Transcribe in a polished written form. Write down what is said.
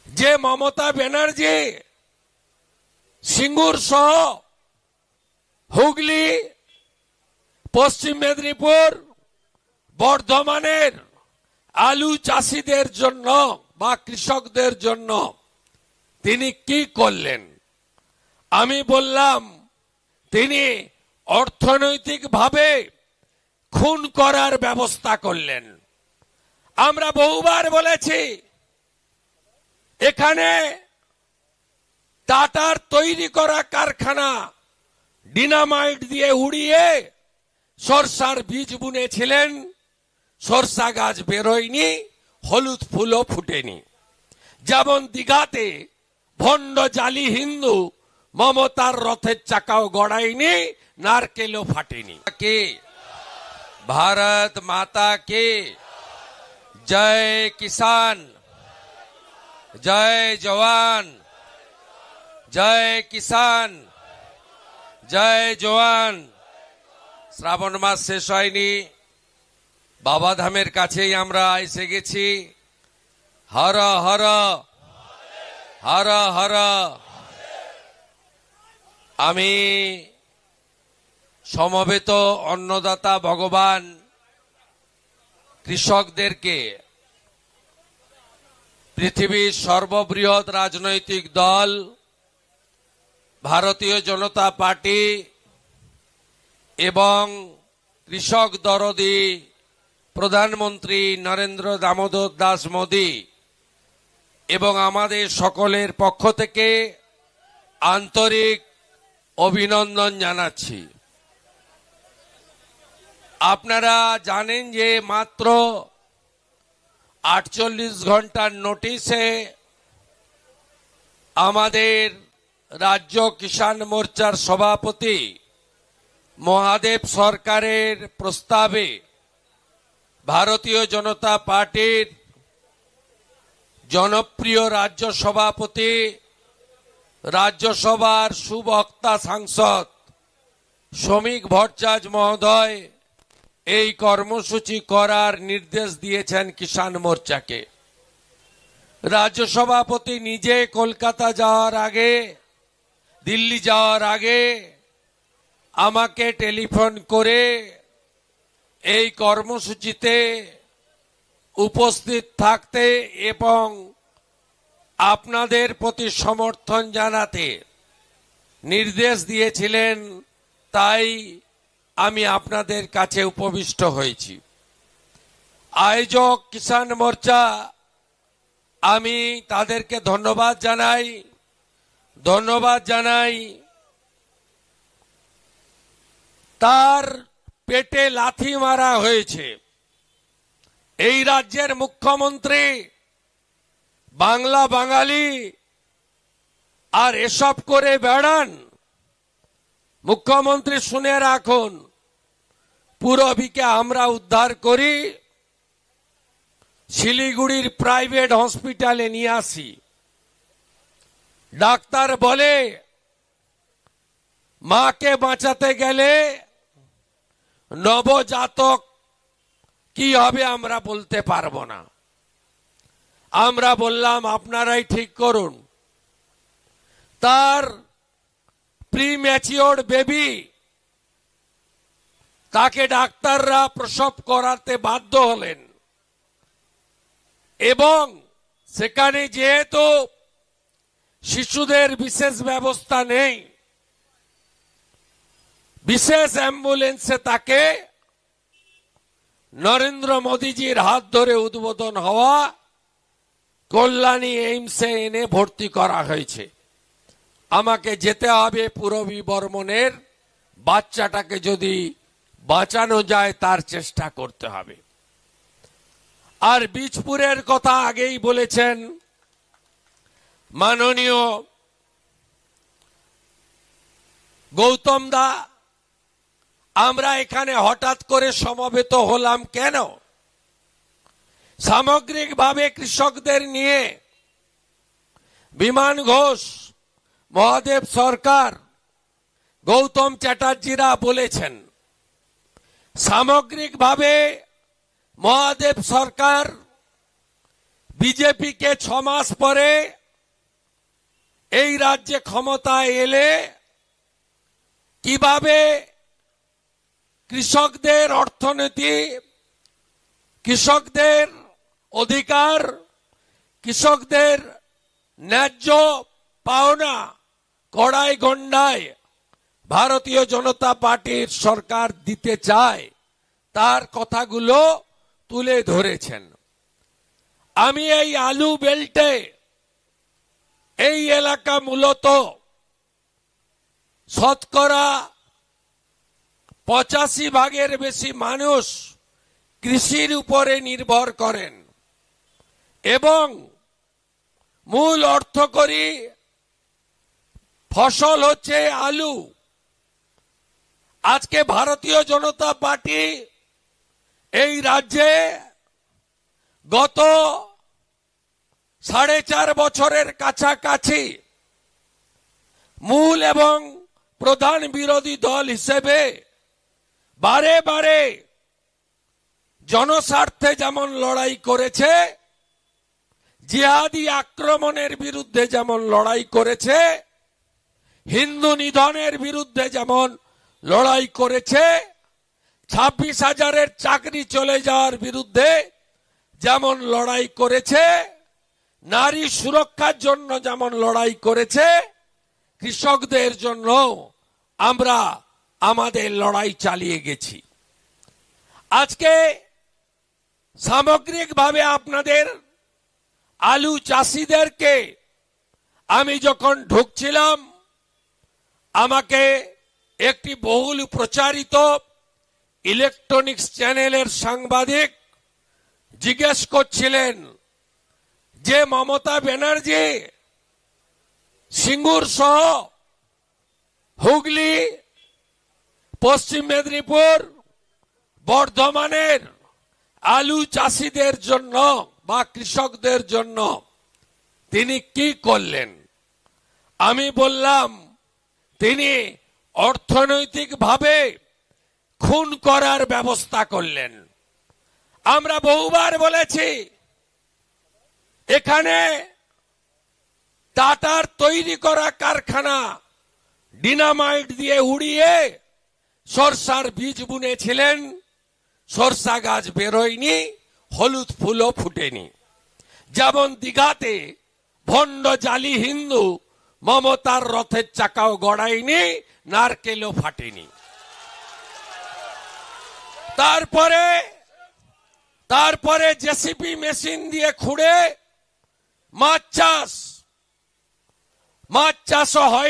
যে মমতা ব্যানার্জি সিঙ্গুর সহ হুগলি, পশ্চিম মেদিনীপুর, বর্ধমানের আলু চাষিদের জন্য বা কৃষকদের জন্য তিনি কি করলেন? আমি বললাম তিনি অর্থনৈতিকভাবে খুন করার ব্যবস্থা করলেন। আমরা বহুবার বলেছি এখানে টাটার তৈরি করা কারখানা ডিনামাইট দিয়ে উড়িয়ে সরষার বীজ বুনেছিলেন, সরষা গাছ বেরোয়নি, হলুদ ফুলও ফুটেনি। যেমন দীঘাতে ভণ্ড জালি হিন্দু মমতার রথের চাকাও গড়ায়নি, নারকেলও ফাটেনি। কে भारत माता के जय किसान, जय जवान, जय किसान, जय जवान। শ্রাবণ মাস শেষ হয়নি, বাবাধামের কাছেই আমরা এসে গেছি। হর হর হর হর। আমি সমবেত অন্নদাতা ভগবান কৃষকদেরকে পৃথিবীর সর্ববৃহৎ রাজনৈতিক দল ভারতীয় জনতা পার্টি এবং কৃষক দরদি প্রধানমন্ত্রী নরেন্দ্র দামোদর দাস মোদী এবং আমাদের সকলের পক্ষ থেকে আন্তরিক অভিনন্দন জানাচ্ছি। আপনারা জানেন যে মাত্র 48 ঘন্টার নোটিশে আমাদের রাজ্য কিষাণ মোর্চার সভাপতি মহাদেব সরকারের প্রস্তাবে ভারতীয় জনতা পার্টির জনপ্রিয় রাজ্য সভাপতি, রাজ্যসভার সুবক্তা সাংসদ শ্রমিক ভট্টাচার্য মহোদয় এই কর্মসূচি করার নির্দেশ দিয়েছেন কিষাণ মোর্চাকে। রাজ্য সভাপতি নিজে কলকাতা যাওয়ার আগে, দিল্লি যাওয়ার আগে আমাকে টেলিফোন করে এই কর্মসূচিতে উপস্থিত থাকতে এবং আপনাদের প্রতি সমর্থন জানাতে নির্দেশ দিয়েছিলেন, তাই আমি আপনাদের কাছে উপবিষ্ট হয়েছি। আয়োজক কিষাণ মোর্চা, আমি তাদেরকে ধন্যবাদ জানাই। তার পেটে লাথি মারা হয়েছে। এই রাজ্যের মুখ্যমন্ত্রী বাংলা বাঙালি আর এসব করে বেড়ান। মুখ্যমন্ত্রী শুনে রাখুন, পুরবীকে আমরা উদ্ধার করি, শিলিগুড়ির প্রাইভেট হসপিটালে নিয়ে আসি। ডাক্তার বলে মাকে বাঁচাতে গেলে নবজাতক কি হবে আমরা বলতে পারবো না। আমরা বললাম আপনারাই ঠিক করুন। তার প্রিম্যাচিওর বেবি, তাকে ডাক্তাররা প্রসব করাতে বাধ্য হলেন এবং সেখানে যেহেতু শিশুদের বিশেষ ব্যবস্থা নেই, বিশেষ অ্যাম্বুলেন্সে তাকে নরেন্দ্র মোদীজির হাত ধরে উদ্বোধন হওয়া কল্যাণী এইমসে এনে ভর্তি করা হয়েছে। আমাকে যেতে হবে পূরবী বর্মনের বাচ্চাটাকে যদি বাঁচানো যায় তার চেষ্টা করতে হবে। আর বীজপুরের কথা আগেই বলেছেন মাননীয় গৌতম দা। আমরা এখানে হঠাৎ করে সমবেত হলাম কেন? সামগ্রিকভাবে কৃষকদের নিয়ে বিমান ঘোষ, মহাদেব সরকার, গৌতম চ্যাটার্জিরা বলেছেন, সামগ্রিকভাবে মহাদেব সরকার বিজেপিকে 6 মাস পরে এই রাজ্যে ক্ষমতায় এলে কিভাবে কৃষকদের অর্থনীতি, কৃষকদের অধিকার, কৃষকদের ন্যায্য পাওনা কড়াই গন্ডায় ভারতীয় জনতা পার্টির সরকার দিতে চায় তার কথাগুলো তুলে ধরেছেন। আমি এই আলু বেল্টে, এই এলাকা মূলত শতকরা 85% বেশি মানুষ কৃষির উপরে নির্ভর করেন এবং মূল অর্থকরী ফসল হচ্ছে আলু। আজকে ভারতীয় জনতা পার্টি এই রাজ্যে গত 4.5 বছরের কাছাকাছি মূল এবং প্রধান বিরোধী দল হিসেবে বারে বারে জনস্বার্থে যেমন লড়াই করেছে, জিহাদি আক্রমণের বিরুদ্ধে যেমন লড়াই করেছে, হিন্দু নিধনের বিরুদ্ধে যেমন লড়াই করেছে, 26,000-এর চাকরি চলে যাওয়ার বিরুদ্ধে যেমন লড়াই করেছে, নারী সুরক্ষার জন্য যেমন লড়াই করেছে, কৃষকদের জন্য আমরা আমাদের লড়াই চালিয়ে গেছি। আজকে সামগ্রিকভাবে আপনাদের আলু চাষিদেরকে আমি যখন ঢুকছিলাম, আমাকে একটি বহুল প্রচারিত ইলেকট্রনিক্স চ্যানেলের সাংবাদিক জিজ্ঞেস করছিলেন যে মমতা ব্যানার্জি সিঙ্গুর সহ হুগলি, পশ্চিম মেদিনীপুর, বর্ধমানের আলু চাষিদের জন্য বা কৃষকদের জন্য তিনি কি করলেন। আমি বললাম তিনি অর্থনৈতিকভাবে খুন করার ব্যবস্থা করলেন। আমরা বহুবার বলেছি এখানে টাটার তৈরি করা কারখানা ডিনামাইট দিয়ে উড়িয়ে সরষার বীজ বুনেছিলেন, সরষা গাছ বেরোয়নি, হলুদ ফুলও ফুটেনি। যেমন দীঘাতে ভণ্ড জালি হিন্দু মমতার রথের চাকাও গড়ায়নি, নারকেলও ফাটেনি। তারপরে জেসিপি মেশিন দিয়ে খুঁড়ে মাছ চাষ হয়।